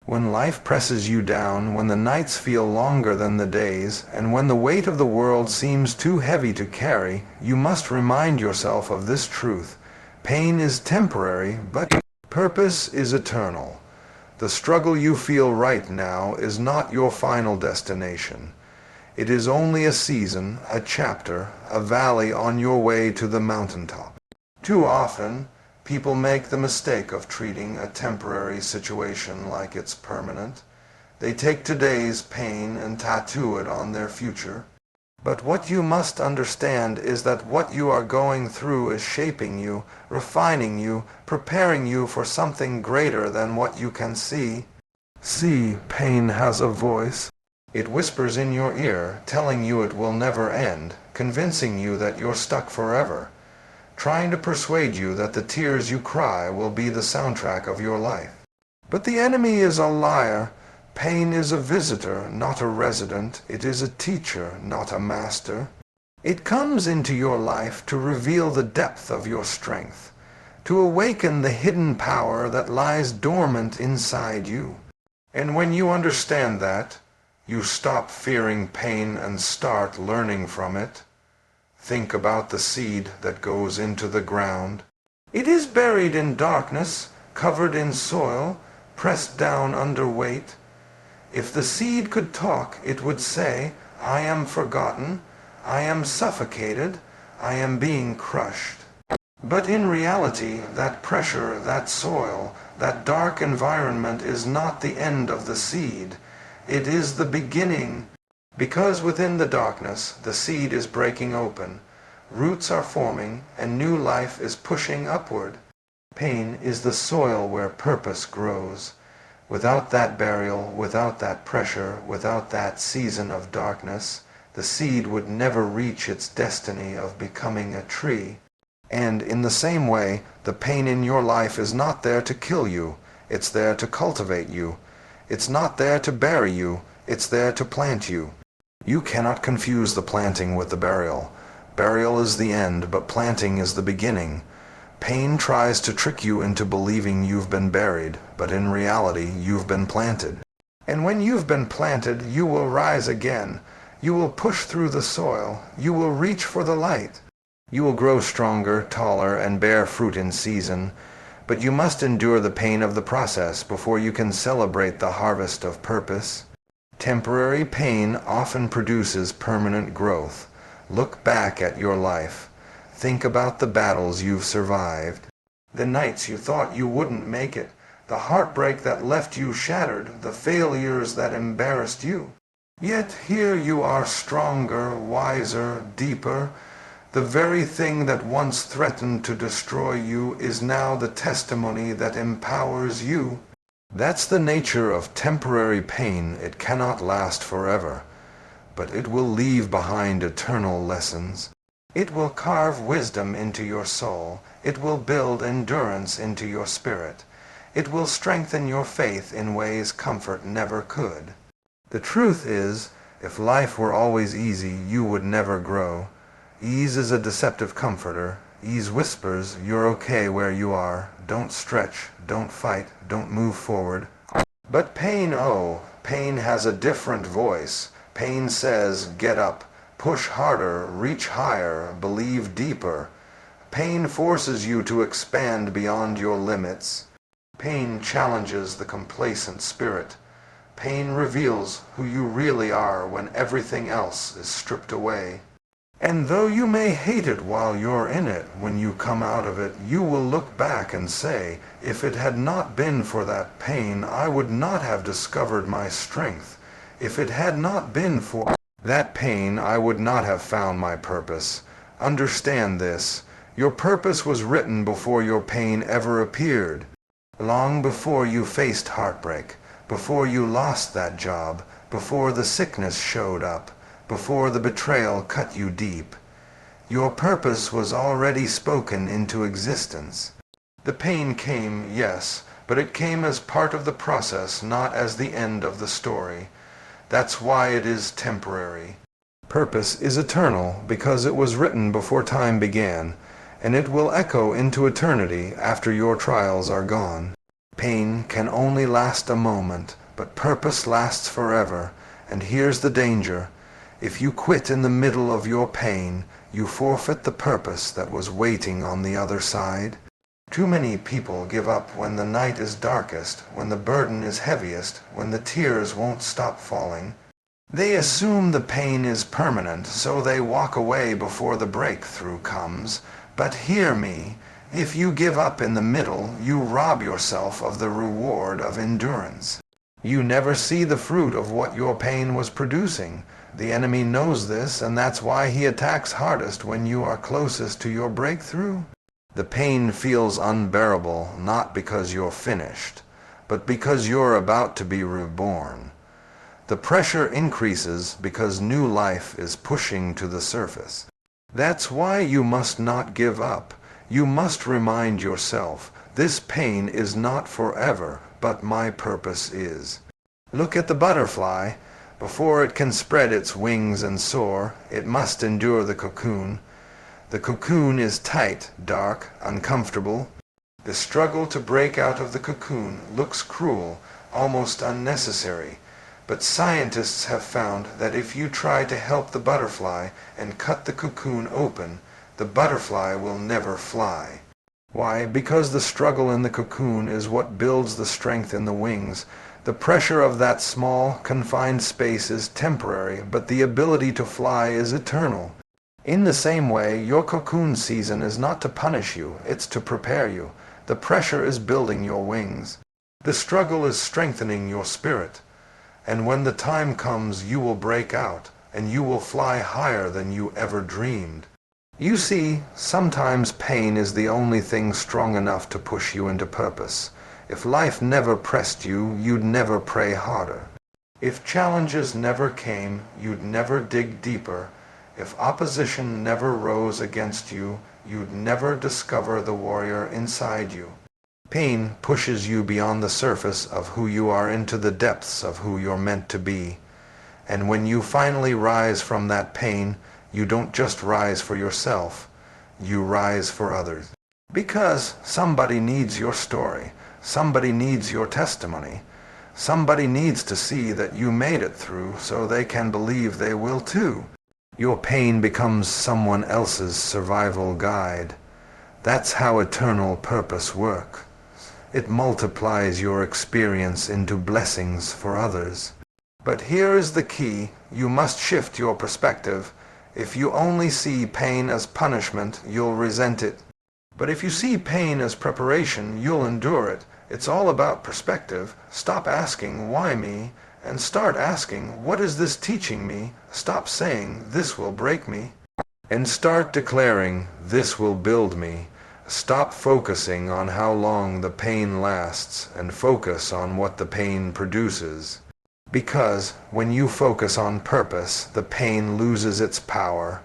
When life presses you down, when the nights feel longer than the days, and when the weight of the world seems too heavy to carry, you must remind yourself of this truth. Pain is temporary, but purpose is eternal. The struggle you feel right now is not your final destination. It is only a season, a chapter, a valley on your way to the mountaintop. Too often, people make the mistake of treating a temporary situation like it's permanent. They take today's pain and tattoo it on their future. But what you must understand is that what you are going through is shaping you, refining you, preparing you for something greater than what you can see. See, pain has a voice. It whispers in your ear, telling you it will never end, convincing you that you're stuck forever, trying to persuade you that the tears you cry will be the soundtrack of your life. But the enemy is a liar. Pain is a visitor, not a resident. It is a teacher, not a master. It comes into your life to reveal the depth of your strength, to awaken the hidden power that lies dormant inside you. And when you understand that, you stop fearing pain and start learning from it. Think about the seed that goes into the ground. It is buried in darkness, covered in soil, pressed down under weight. If the seed could talk, it would say, "I am forgotten, I am suffocated, I am being crushed." But in reality, that pressure, that soil, that dark environment is not the end of the seed. It is the beginning. Because within the darkness, the seed is breaking open, roots are forming, and new life is pushing upward. Pain is the soil where purpose grows. Without that burial, without that pressure, without that season of darkness, the seed would never reach its destiny of becoming a tree. And in the same way, the pain in your life is not there to kill you. It's there to cultivate you. It's not there to bury you. It's there to plant you. You cannot confuse the planting with the burial. Burial is the end, but planting is the beginning. Pain tries to trick you into believing you've been buried, but in reality, you've been planted. And when you've been planted, you will rise again. You will push through the soil. You will reach for the light. You will grow stronger, taller, and bear fruit in season. But you must endure the pain of the process before you can celebrate the harvest of purpose. Temporary pain often produces permanent growth. Look back at your life. Think about the battles you've survived, the nights you thought you wouldn't make it, the heartbreak that left you shattered, the failures that embarrassed you. Yet here you are stronger, wiser, deeper. The very thing that once threatened to destroy you is now the testimony that empowers you. That's the nature of temporary pain. It cannot last forever, but it will leave behind eternal lessons. It will carve wisdom into your soul. It will build endurance into your spirit. It will strengthen your faith in ways comfort never could. The truth is, if life were always easy, you would never grow. Ease is a deceptive comforter. Ease whispers, "You're okay where you are. Don't stretch, don't fight, don't move forward." But pain, oh, pain has a different voice. Pain says, "Get up, push harder, reach higher, believe deeper." Pain forces you to expand beyond your limits. Pain challenges the complacent spirit. Pain reveals who you really are when everything else is stripped away. And though you may hate it while you're in it, when you come out of it, you will look back and say, "If it had not been for that pain, I would not have discovered my strength. If it had not been for that pain, I would not have found my purpose." Understand this. Your purpose was written before your pain ever appeared. Long before you faced heartbreak, before you lost that job, before the sickness showed up, before the betrayal cut you deep. Your purpose was already spoken into existence. The pain came, yes, but it came as part of the process, not as the end of the story. That's why it is temporary. Purpose is eternal because it was written before time began, and it will echo into eternity after your trials are gone. Pain can only last a moment, but purpose lasts forever. And here's the danger. If you quit in the middle of your pain, you forfeit the purpose that was waiting on the other side. Too many people give up when the night is darkest, when the burden is heaviest, when the tears won't stop falling. They assume the pain is permanent, so they walk away before the breakthrough comes. But hear me, if you give up in the middle, you rob yourself of the reward of endurance. You never see the fruit of what your pain was producing. The enemy knows this, and that's why he attacks hardest when you are closest to your breakthrough. The pain feels unbearable, not because you're finished, but because you're about to be reborn. The pressure increases because new life is pushing to the surface. That's why you must not give up. You must remind yourself, this pain is not forever, but my purpose is. Look at the butterfly. Before it can spread its wings and soar, it must endure the cocoon. The cocoon is tight, dark, uncomfortable. The struggle to break out of the cocoon looks cruel, almost unnecessary. But scientists have found that if you try to help the butterfly and cut the cocoon open, the butterfly will never fly. Why? Because the struggle in the cocoon is what builds the strength in the wings. The pressure of that small, confined space is temporary, but the ability to fly is eternal. In the same way, your cocoon season is not to punish you, it's to prepare you. The pressure is building your wings. The struggle is strengthening your spirit. And when the time comes, you will break out, and you will fly higher than you ever dreamed. You see, sometimes pain is the only thing strong enough to push you into purpose. If life never pressed you, you'd never pray harder. If challenges never came, you'd never dig deeper. If opposition never rose against you, you'd never discover the warrior inside you. Pain pushes you beyond the surface of who you are into the depths of who you're meant to be. And when you finally rise from that pain, you don't just rise for yourself, you rise for others. Because somebody needs your story, somebody needs your testimony, somebody needs to see that you made it through so they can believe they will too. Your pain becomes someone else's survival guide. That's how eternal purpose works. It multiplies your experience into blessings for others. But here is the key. You must shift your perspective. If you only see pain as punishment, you'll resent it. But if you see pain as preparation, you'll endure it. It's all about perspective. Stop asking, why me? And start asking, what is this teaching me? Stop saying, this will break me. And start declaring, this will build me. Stop focusing on how long the pain lasts and focus on what the pain produces. Because when you focus on purpose, the pain loses its power.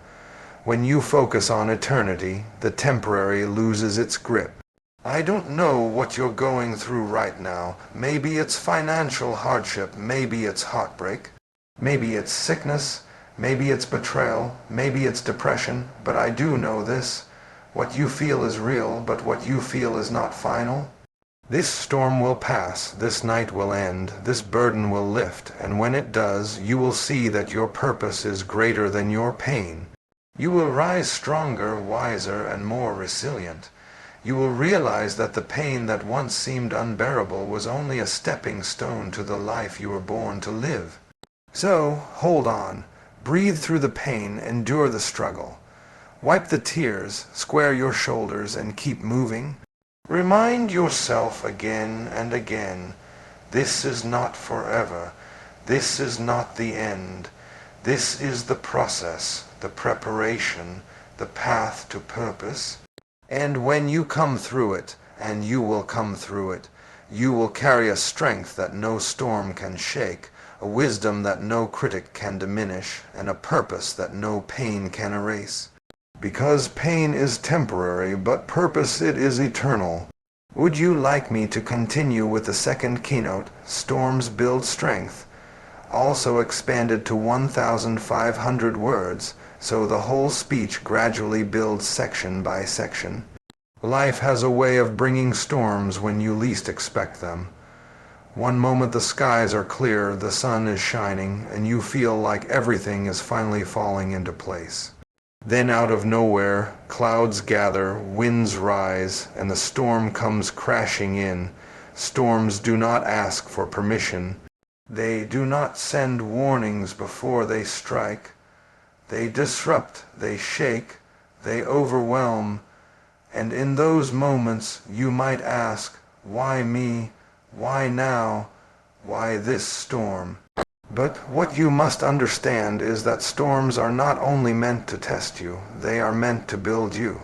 When you focus on eternity, the temporary loses its grip. I don't know what you're going through right now. Maybe it's financial hardship, maybe it's heartbreak, maybe it's sickness, maybe it's betrayal, maybe it's depression, but I do know this. What you feel is real, but what you feel is not final. This storm will pass, this night will end, this burden will lift, and when it does, you will see that your purpose is greater than your pain. You will rise stronger, wiser, and more resilient. You will realize that the pain that once seemed unbearable was only a stepping stone to the life you were born to live. So, hold on. Breathe through the pain, endure the struggle. Wipe the tears, square your shoulders, and keep moving. Remind yourself again and again, this is not forever. This is not the end. This is the process, the preparation, the path to purpose. And when you come through it, and you will come through it, you will carry a strength that no storm can shake, a wisdom that no critic can diminish, and a purpose that no pain can erase. Because pain is temporary, but purpose it is eternal. Would you like me to continue with the second keynote, Storms Build Strength, also expanded to 1,500 words, so the whole speech gradually builds section by section? Life has a way of bringing storms when you least expect them. One moment the skies are clear, the sun is shining, and you feel like everything is finally falling into place. Then out of nowhere, clouds gather, winds rise, and the storm comes crashing in. Storms do not ask for permission. They do not send warnings before they strike. They disrupt, they shake, they overwhelm, and in those moments you might ask, why me? Why now? Why this storm? But what you must understand is that storms are not only meant to test you, they are meant to build you.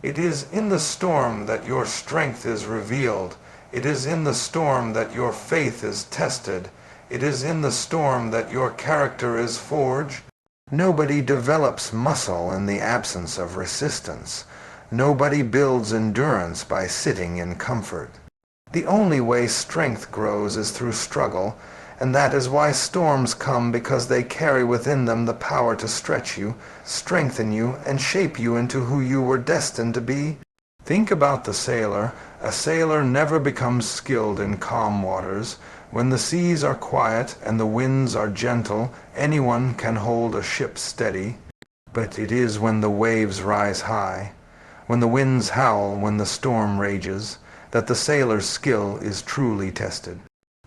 It is in the storm that your strength is revealed. It is in the storm that your faith is tested. It is in the storm that your character is forged. Nobody develops muscle in the absence of resistance. Nobody builds endurance by sitting in comfort. The only way strength grows is through struggle, and that is why storms come, because they carry within them the power to stretch you, strengthen you, and shape you into who you were destined to be. Think about the sailor. A sailor never becomes skilled in calm waters. When the seas are quiet and the winds are gentle, anyone can hold a ship steady. But it is when the waves rise high, when the winds howl, when the storm rages, that the sailor's skill is truly tested.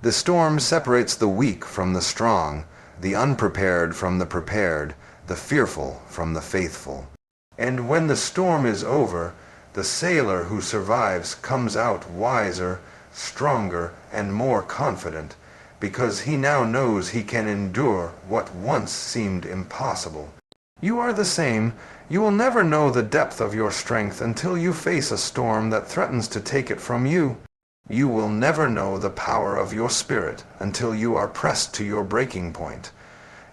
The storm separates the weak from the strong, the unprepared from the prepared, the fearful from the faithful. And when the storm is over, the sailor who survives comes out wiser, stronger, and more confident, because he now knows he can endure what once seemed impossible. You are the same. You will never know the depth of your strength until you face a storm that threatens to take it from you. You will never know the power of your spirit until you are pressed to your breaking point.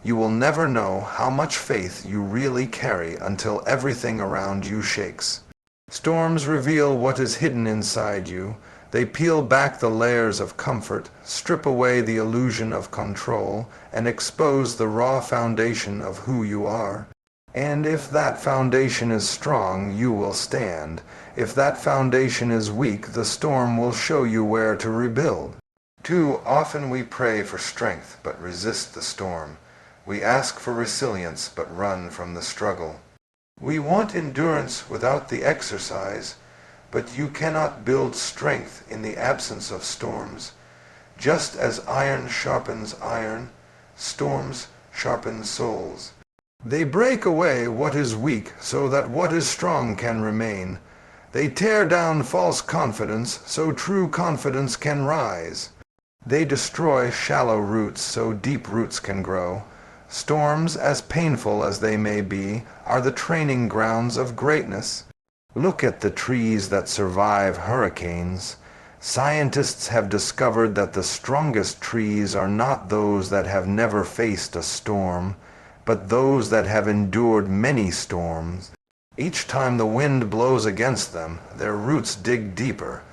You will never know how much faith you really carry until everything around you shakes. Storms reveal what is hidden inside you. They peel back the layers of comfort, strip away the illusion of control, and expose the raw foundation of who you are. And if that foundation is strong, you will stand. If that foundation is weak, the storm will show you where to rebuild. Too often we pray for strength, but resist the storm. We ask for resilience, but run from the struggle. We want endurance without the exercise, but you cannot build strength in the absence of storms. Just as iron sharpens iron, storms sharpen souls. They break away what is weak so that what is strong can remain. They tear down false confidence so true confidence can rise. They destroy shallow roots so deep roots can grow. Storms, as painful as they may be, are the training grounds of greatness. Look at the trees that survive hurricanes. Scientists have discovered that the strongest trees are not those that have never faced a storm, but those that have endured many storms. Each time the wind blows against them, their roots dig deeper.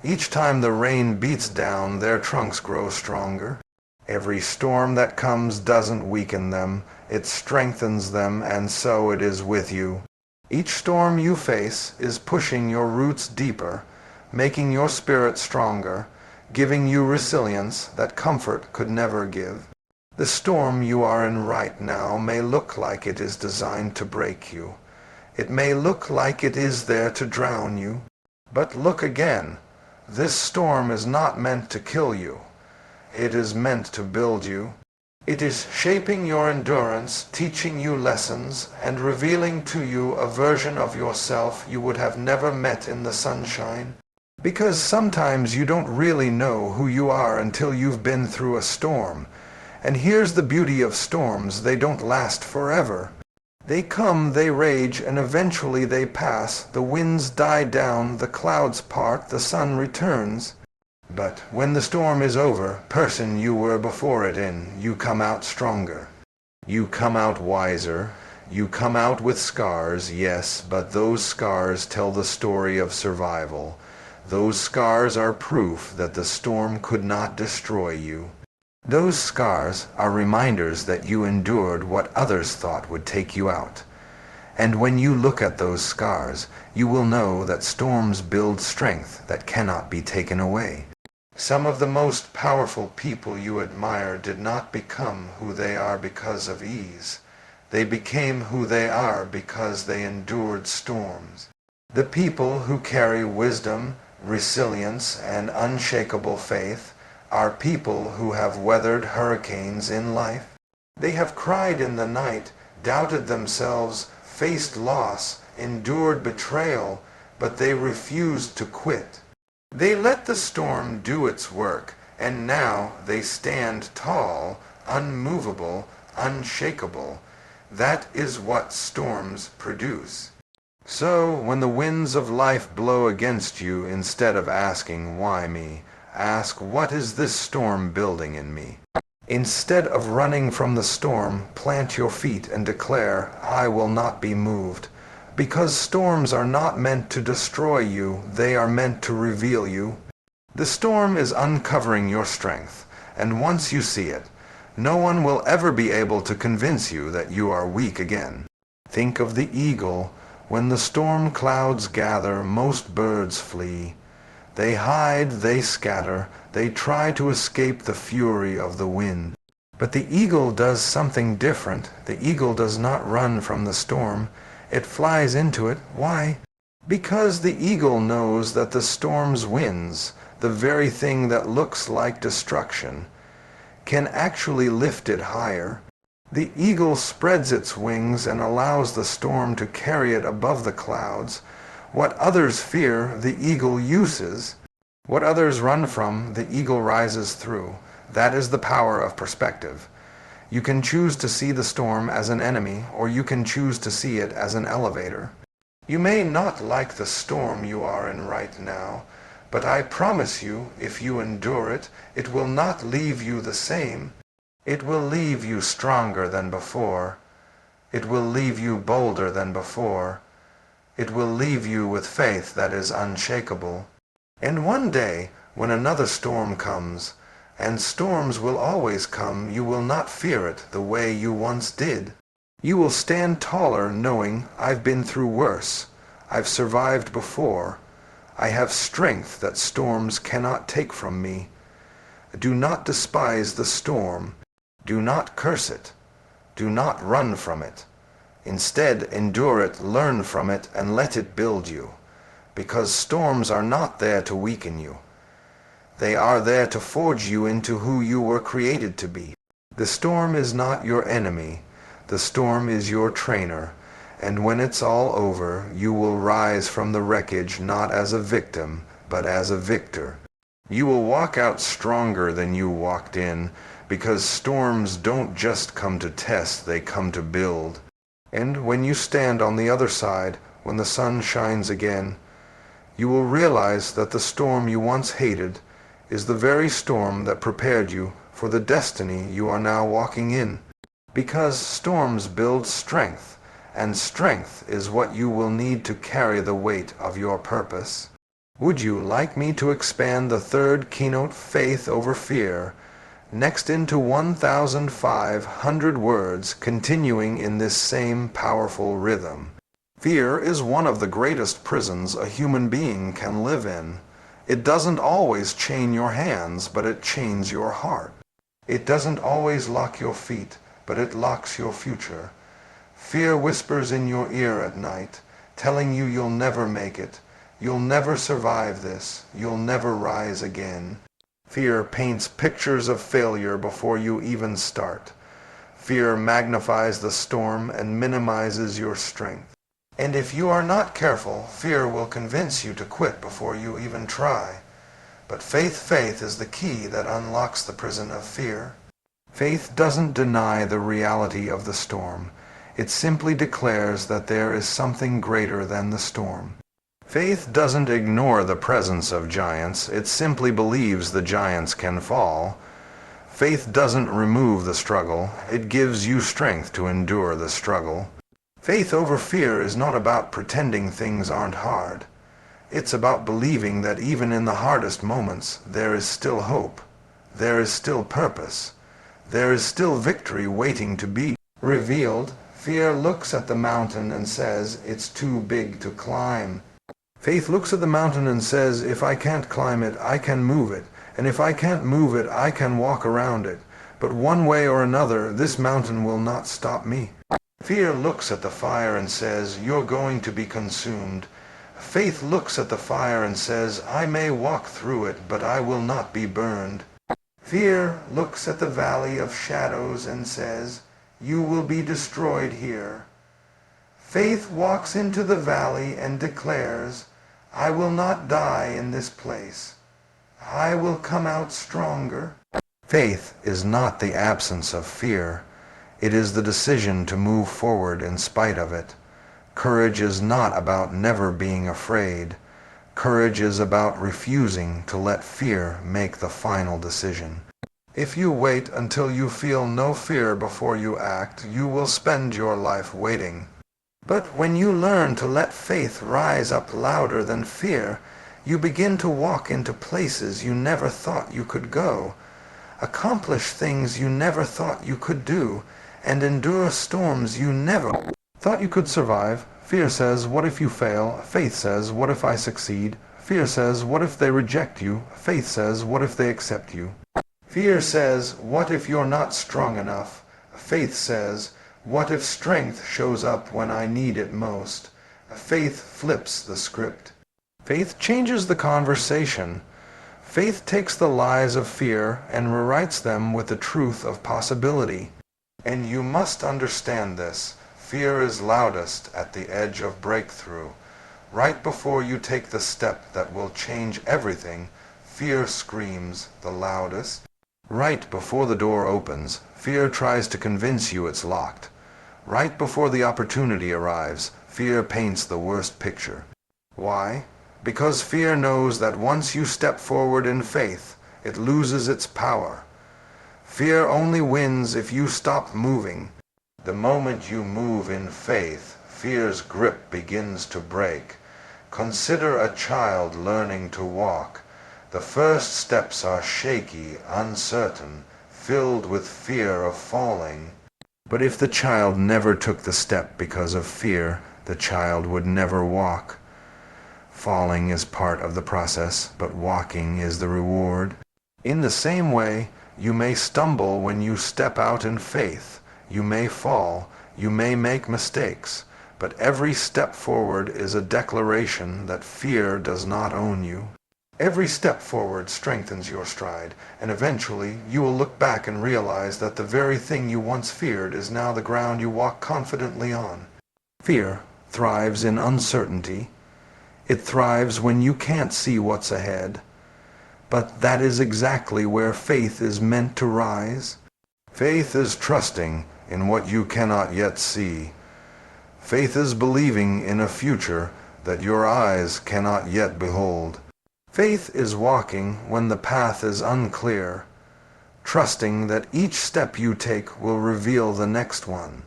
Each time the rain beats down, their trunks grow stronger. Every storm that comes doesn't weaken them, it strengthens them, and so it is with you. Each storm you face is pushing your roots deeper, making your spirit stronger, giving you resilience that comfort could never give. The storm you are in right now may look like it is designed to break you. It may look like it is there to drown you. But look again. This storm is not meant to kill you. It is meant to build you. It is shaping your endurance, teaching you lessons, and revealing to you a version of yourself you would have never met in the sunshine. Because sometimes you don't really know who you are until you've been through a storm. And here's the beauty of storms: they don't last forever. They come, they rage, and eventually they pass. The winds die down, the clouds part, the sun returns. But when the storm is over, person you were before it in, you come out stronger. You come out wiser. You come out with scars, yes, but those scars tell the story of survival. Those scars are proof that the storm could not destroy you. Those scars are reminders that you endured what others thought would take you out. And when you look at those scars, you will know that storms build strength that cannot be taken away. Some of the most powerful people you admire did not become who they are because of ease. They became who they are because they endured storms. The people who carry wisdom, resilience, and unshakable faith are people who have weathered hurricanes in life. They have cried in the night, doubted themselves, faced loss, endured betrayal, but they refused to quit. They let the storm do its work, and now they stand tall, unmovable, unshakable. That is what storms produce. So, when the winds of life blow against you, instead of asking, "Why me?" ask, "What is this storm building in me?" Instead of running from the storm, plant your feet and declare, "I will not be moved." Because storms are not meant to destroy you, they are meant to reveal you. The storm is uncovering your strength, and once you see it, no one will ever be able to convince you that you are weak again. Think of the eagle. When the storm clouds gather, most birds flee. They hide, they scatter, they try to escape the fury of the wind. But the eagle does something different. The eagle does not run from the storm. It flies into it. Why? Because the eagle knows that the storm's winds, the very thing that looks like destruction, can actually lift it higher. The eagle spreads its wings and allows the storm to carry it above the clouds. What others fear, the eagle uses. What others run from, the eagle rises through. That is the power of perspective. You can choose to see the storm as an enemy, or you can choose to see it as an elevator. You may not like the storm you are in right now, but I promise you, if you endure it, it will not leave you the same. It will leave you stronger than before. It will leave you bolder than before. It will leave you with faith that is unshakable. And one day, when another storm comes, and storms will always come, you will not fear it the way you once did. You will stand taller knowing, "I've been through worse. I've survived before. I have strength that storms cannot take from me." Do not despise the storm. Do not curse it. Do not run from it. Instead, endure it, learn from it, and let it build you. Because storms are not there to weaken you. They are there to forge you into who you were created to be. The storm is not your enemy. The storm is your trainer. And when it's all over, you will rise from the wreckage not as a victim, but as a victor. You will walk out stronger than you walked in, because storms don't just come to test, they come to build. And when you stand on the other side, when the sun shines again, you will realize that the storm you once hated is the very storm that prepared you for the destiny you are now walking in. Because storms build strength, and strength is what you will need to carry the weight of your purpose. Would you like me to expand the third keynote, Faith Over Fear, next into 1,500 words, continuing in this same powerful rhythm? Fear is one of the greatest prisons a human being can live in. It doesn't always chain your hands, but it chains your heart. It doesn't always lock your feet, but it locks your future. Fear whispers in your ear at night, telling you you'll never make it, you'll never survive this, you'll never rise again. Fear paints pictures of failure before you even start. Fear magnifies the storm and minimizes your strength. And if you are not careful, fear will convince you to quit before you even try. But faith is the key that unlocks the prison of fear. Faith doesn't deny the reality of the storm. It simply declares that there is something greater than the storm. Faith doesn't ignore the presence of giants. It simply believes the giants can fall. Faith doesn't remove the struggle. It gives you strength to endure the struggle. Faith over fear is not about pretending things aren't hard. It's about believing that even in the hardest moments, there is still hope. There is still purpose. There is still victory waiting to be revealed. Fear looks at the mountain and says, it's too big to climb. Faith looks at the mountain and says, if I can't climb it, I can move it. And if I can't move it, I can walk around it. But one way or another, this mountain will not stop me. Fear looks at the fire and says, you're going to be consumed. Faith looks at the fire and says, I may walk through it, but I will not be burned. Fear looks at the valley of shadows and says, you will be destroyed here. Faith walks into the valley and declares, I will not die in this place. I will come out stronger. Faith is not the absence of fear. It is the decision to move forward in spite of it. Courage is not about never being afraid. Courage is about refusing to let fear make the final decision. If you wait until you feel no fear before you act, you will spend your life waiting. But when you learn to let faith rise up louder than fear, you begin to walk into places you never thought you could go, accomplish things you never thought you could do, and endure storms you never thought you could survive. Fear says, what if you fail? Faith says, what if I succeed? Fear says, what if they reject you? Faith says, what if they accept you? Fear says, what if you're not strong enough? Faith says, what if strength shows up when I need it most? Faith flips the script. Faith changes the conversation. Faith takes the lies of fear and rewrites them with the truth of possibility. And you must understand this. Fear is loudest at the edge of breakthrough. Right before you take the step that will change everything, fear screams the loudest. Right before the door opens, fear tries to convince you it's locked. Right before the opportunity arrives, fear paints the worst picture. Why? Because fear knows that once you step forward in faith, it loses its power. Fear only wins if you stop moving. The moment you move in faith, fear's grip begins to break. Consider a child learning to walk. The first steps are shaky, uncertain, filled with fear of falling. But if the child never took the step because of fear, the child would never walk. Falling is part of the process, but walking is the reward. In the same way, you may stumble when you step out in faith. You may fall, you may make mistakes, but every step forward is a declaration that fear does not own you. Every step forward strengthens your stride, and eventually you will look back and realize that the very thing you once feared is now the ground you walk confidently on. Fear thrives in uncertainty. It thrives when you can't see what's ahead. But that is exactly where faith is meant to rise. Faith is trusting in what you cannot yet see. Faith is believing in a future that your eyes cannot yet behold. Faith is walking when the path is unclear, trusting that each step you take will reveal the next one.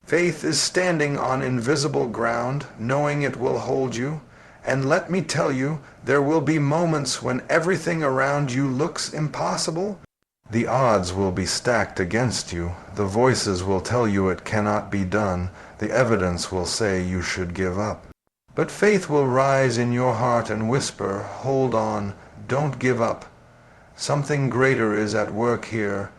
Faith is standing on invisible ground, knowing it will hold you. And let me tell you, there will be moments when everything around you looks impossible. The odds will be stacked against you. The voices will tell you it cannot be done. The evidence will say you should give up. But faith will rise in your heart and whisper, hold on, don't give up. Something greater is at work here.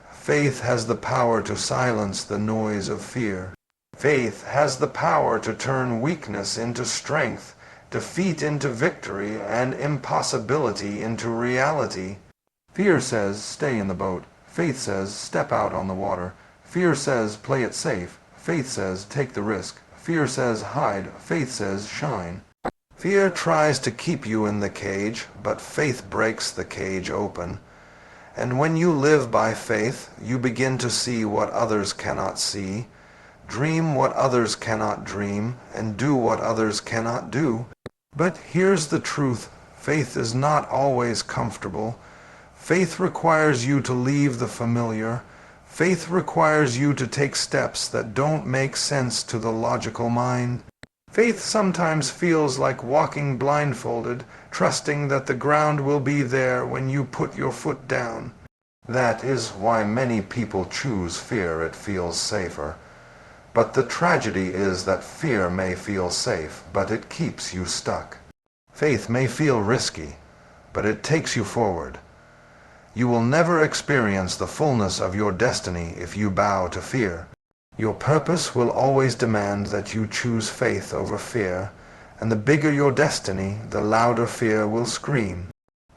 Faith has the power to silence the noise of fear. Faith has the power to turn weakness into strength, defeat into victory, and impossibility into reality. Fear says, stay in the boat. Faith says, step out on the water. Fear says, play it safe. Faith says, take the risk. Fear says, hide. Faith says, shine. Fear tries to keep you in the cage, but faith breaks the cage open. And when you live by faith, you begin to see what others cannot see, dream what others cannot dream, and do what others cannot do. But here's the truth. Faith is not always comfortable. Faith requires you to leave the familiar. Faith requires you to take steps that don't make sense to the logical mind. Faith sometimes feels like walking blindfolded, trusting that the ground will be there when you put your foot down. That is why many people choose fear. It feels safer. But the tragedy is that fear may feel safe, but it keeps you stuck. Faith may feel risky, but it takes you forward. You will never experience the fullness of your destiny if you bow to fear. Your purpose will always demand that you choose faith over fear, and the bigger your destiny, the louder fear will scream.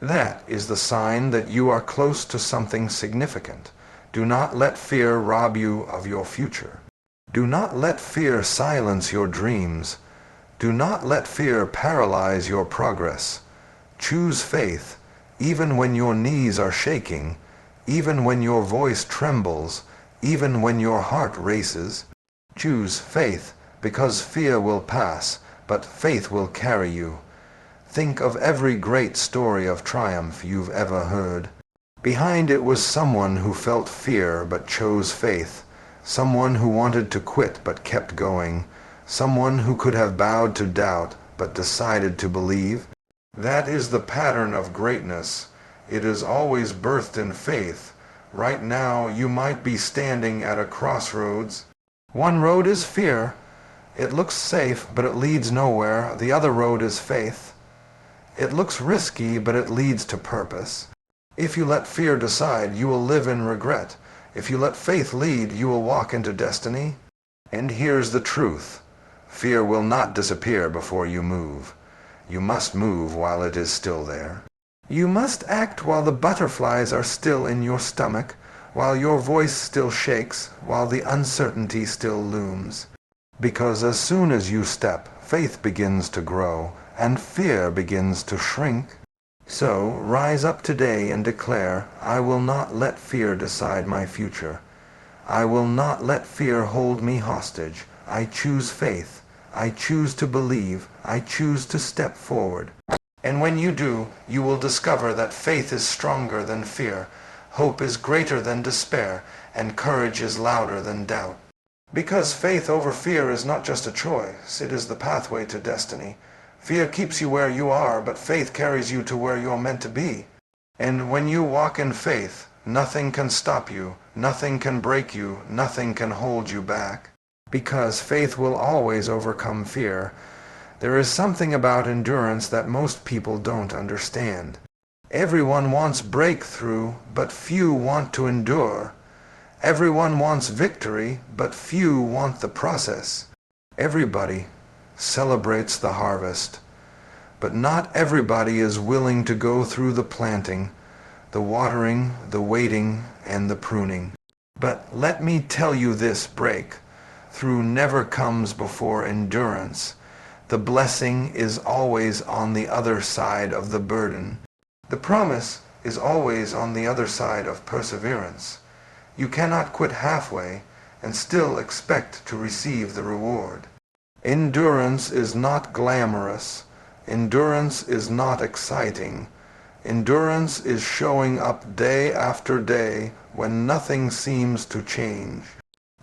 That is the sign that you are close to something significant. Do not let fear rob you of your future. Do not let fear silence your dreams. Do not let fear paralyze your progress. Choose faith, even when your knees are shaking, even when your voice trembles, even when your heart races. Choose faith, because fear will pass, but faith will carry you. Think of every great story of triumph you've ever heard. Behind it was someone who felt fear but chose faith, someone who wanted to quit but kept going, someone who could have bowed to doubt but decided to believe. That is the pattern of greatness. It is always birthed in faith. Right now you might be standing at a crossroads. One road is fear. It looks safe, but it leads nowhere. The other road is faith. It looks risky, but it leads to purpose. If you let fear decide, you will live in regret. If you let faith lead, you will walk into destiny. And here's the truth. Fear will not disappear before you move. You must move while it is still there. You must act while the butterflies are still in your stomach, while your voice still shakes, while the uncertainty still looms. Because as soon as you step, faith begins to grow, and fear begins to shrink. So rise up today and declare, I will not let fear decide my future. I will not let fear hold me hostage. I choose faith. I choose to believe. I choose to step forward. And when you do, you will discover that faith is stronger than fear, hope is greater than despair, and courage is louder than doubt. Because faith over fear is not just a choice, it is the pathway to destiny. Fear keeps you where you are, but faith carries you to where you're meant to be. And when you walk in faith, nothing can stop you, nothing can break you, nothing can hold you back. Because faith will always overcome fear. There is something about endurance that most people don't understand. Everyone wants breakthrough, but few want to endure. Everyone wants victory, but few want the process. Everybody celebrates the harvest, but not everybody is willing to go through the planting, the watering, the waiting, and the pruning. But let me tell you this breakthrough never comes before endurance. The blessing is always on the other side of the burden. The promise is always on the other side of perseverance. You cannot quit halfway and still expect to receive the reward. Endurance is not glamorous. Endurance is not exciting. Endurance is showing up day after day when nothing seems to change.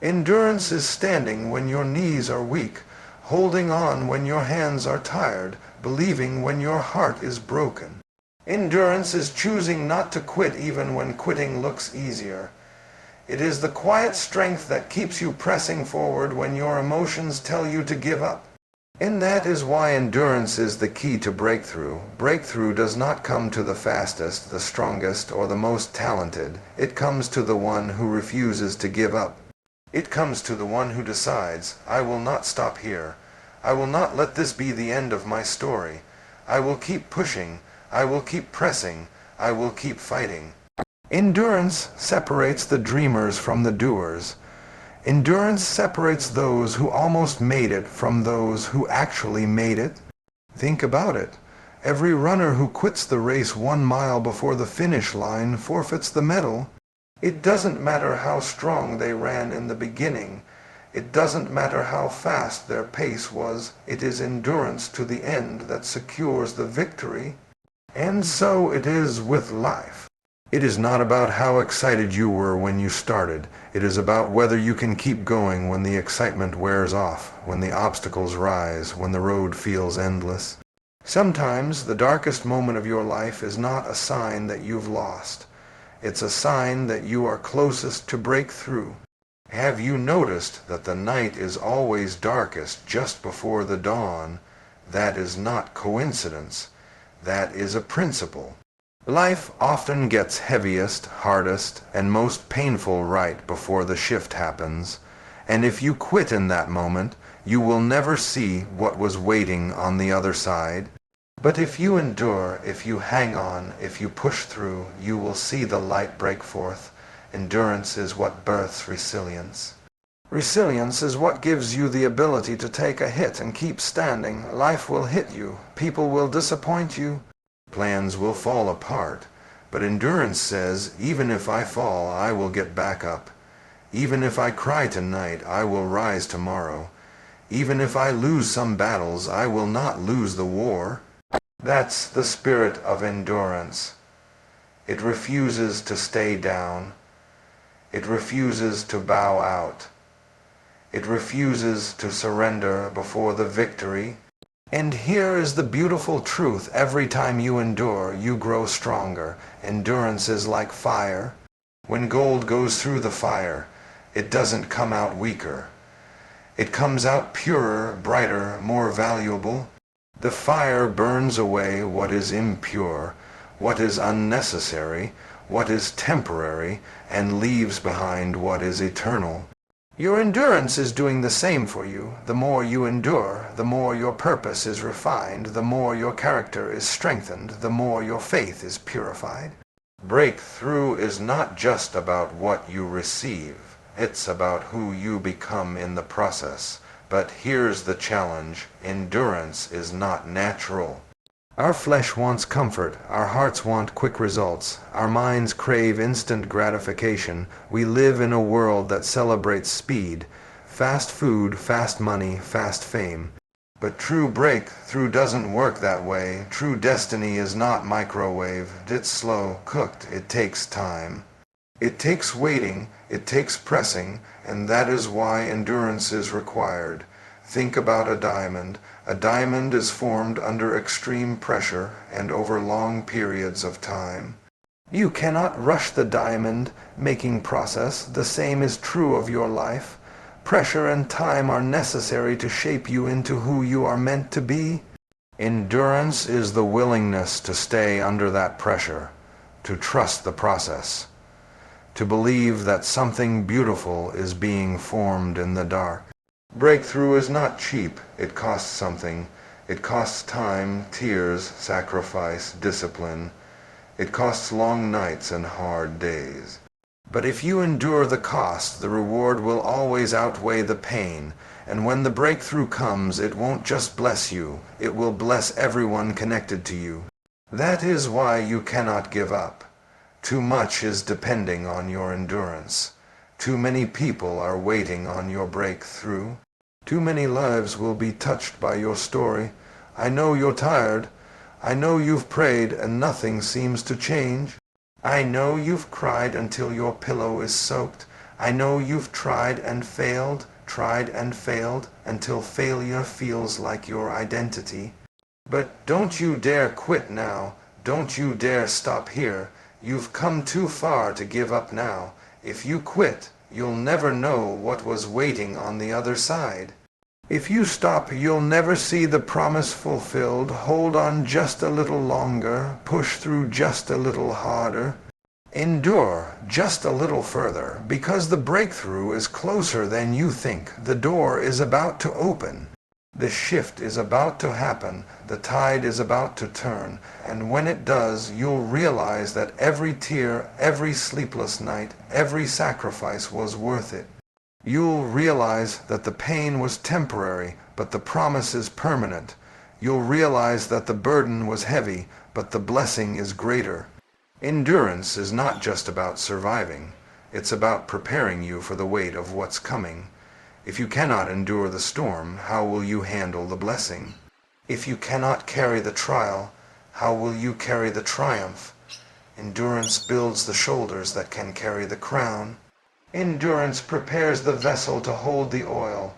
Endurance is standing when your knees are weak, holding on when your hands are tired, believing when your heart is broken. Endurance is choosing not to quit even when quitting looks easier. It is the quiet strength that keeps you pressing forward when your emotions tell you to give up. And that is why endurance is the key to breakthrough. Breakthrough does not come to the fastest, the strongest, or the most talented. It comes to the one who refuses to give up. It comes to the one who decides, I will not stop here. I will not let this be the end of my story. I will keep pushing. I will keep pressing. I will keep fighting. Endurance separates the dreamers from the doers. Endurance separates those who almost made it from those who actually made it. Think about it. Every runner who quits the race 1 mile before the finish line forfeits the medal. It doesn't matter how strong they ran in the beginning. It doesn't matter how fast their pace was. It is endurance to the end that secures the victory. And so it is with life. It is not about how excited you were when you started. It is about whether you can keep going when the excitement wears off, when the obstacles rise, when the road feels endless. Sometimes the darkest moment of your life is not a sign that you've lost. It's a sign that you are closest to breakthrough. Have you noticed that the night is always darkest just before the dawn? That is not coincidence. That is a principle. Life often gets heaviest, hardest, and most painful right before the shift happens, and if you quit in that moment, you will never see what was waiting on the other side. But if you endure, if you hang on, if you push through, you will see the light break forth. Endurance is what births resilience. Resilience is what gives you the ability to take a hit and keep standing. Life will hit you. People will disappoint you. Plans will fall apart. But endurance says, even if I fall, I will get back up. Even if I cry tonight, I will rise tomorrow. Even if I lose some battles, I will not lose the war. That's the spirit of endurance. It refuses to stay down. It refuses to bow out. It refuses to surrender before the victory. And here is the beautiful truth. Every time you endure, you grow stronger. Endurance is like fire. When gold goes through the fire, it doesn't come out weaker. It comes out purer, brighter, more valuable. The fire burns away what is impure, what is unnecessary, what is temporary, and leaves behind what is eternal. Your endurance is doing the same for you. The more you endure, the more your purpose is refined, the more your character is strengthened, the more your faith is purified. Breakthrough is not just about what you receive. It's about who you become in the process. But here's the challenge. Endurance is not natural. Our flesh wants comfort, our hearts want quick results, our minds crave instant gratification. We live in a world that celebrates speed, fast food, fast money, fast fame. But true breakthrough doesn't work that way. True destiny is not microwaved. It's slow, cooked. It takes time. It takes waiting, it takes pressing, and that is why endurance is required. Think about a diamond. A diamond is formed under extreme pressure and over long periods of time. You cannot rush the diamond-making process. The same is true of your life. Pressure and time are necessary to shape you into who you are meant to be. Endurance is the willingness to stay under that pressure, to trust the process, to believe that something beautiful is being formed in the dark. Breakthrough is not cheap. It costs something. It costs time, tears, sacrifice, discipline. It costs long nights and hard days. But if you endure the cost, the reward will always outweigh the pain. And when the breakthrough comes, it won't just bless you. It will bless everyone connected to you. That is why you cannot give up. Too much is depending on your endurance. Too many people are waiting on your breakthrough. Too many lives will be touched by your story. I know you're tired. I know you've prayed and nothing seems to change. I know you've cried until your pillow is soaked. I know you've tried and failed until failure feels like your identity. But don't you dare quit now. Don't you dare stop here. You've come too far to give up now. If you quit, you'll never know what was waiting on the other side. If you stop, you'll never see the promise fulfilled. Hold on just a little longer. Push through just a little harder. Endure just a little further, because the breakthrough is closer than you think. The door is about to open. The shift is about to happen. The tide is about to turn. And when it does, you'll realize that every tear, every sleepless night, every sacrifice was worth it. You'll realize that the pain was temporary, but the promise is permanent. You'll realize that the burden was heavy, but the blessing is greater. Endurance is not just about surviving. It's about preparing you for the weight of what's coming. If you cannot endure the storm, how will you handle the blessing? If you cannot carry the trial, how will you carry the triumph? Endurance builds the shoulders that can carry the crown. Endurance prepares the vessel to hold the oil.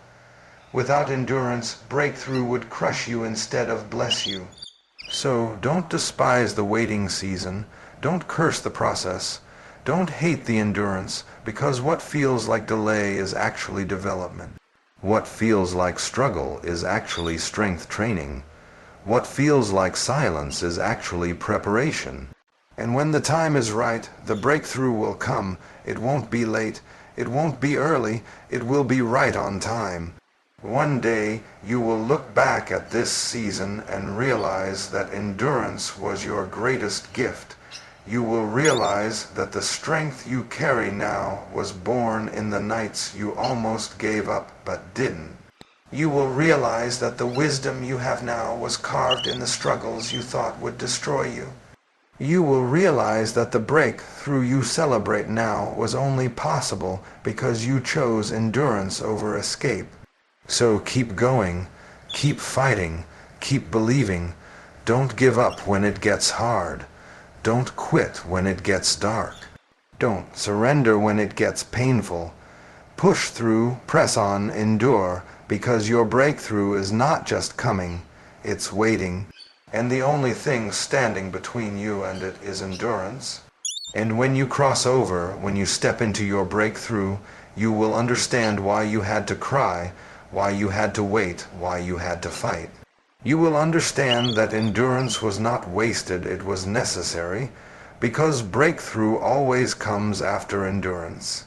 Without endurance, breakthrough would crush you instead of bless you. So don't despise the waiting season. Don't curse the process. Don't hate the endurance, because what feels like delay is actually development. What feels like struggle is actually strength training. What feels like silence is actually preparation. And when the time is right, the breakthrough will come. It won't be late, it won't be early, it will be right on time. One day you will look back at this season and realize that endurance was your greatest gift. You will realize that the strength you carry now was born in the nights you almost gave up but didn't. You will realize that the wisdom you have now was carved in the struggles you thought would destroy you. You will realize that the breakthrough you celebrate now was only possible because you chose endurance over escape. So keep going, keep fighting, keep believing. Don't give up when it gets hard. Don't quit when it gets dark. Don't surrender when it gets painful. Push through, press on, endure, because your breakthrough is not just coming, it's waiting. And the only thing standing between you and it is endurance. And when you cross over, when you step into your breakthrough, you will understand why you had to cry, why you had to wait, why you had to fight. You will understand that endurance was not wasted, it was necessary, because breakthrough always comes after endurance.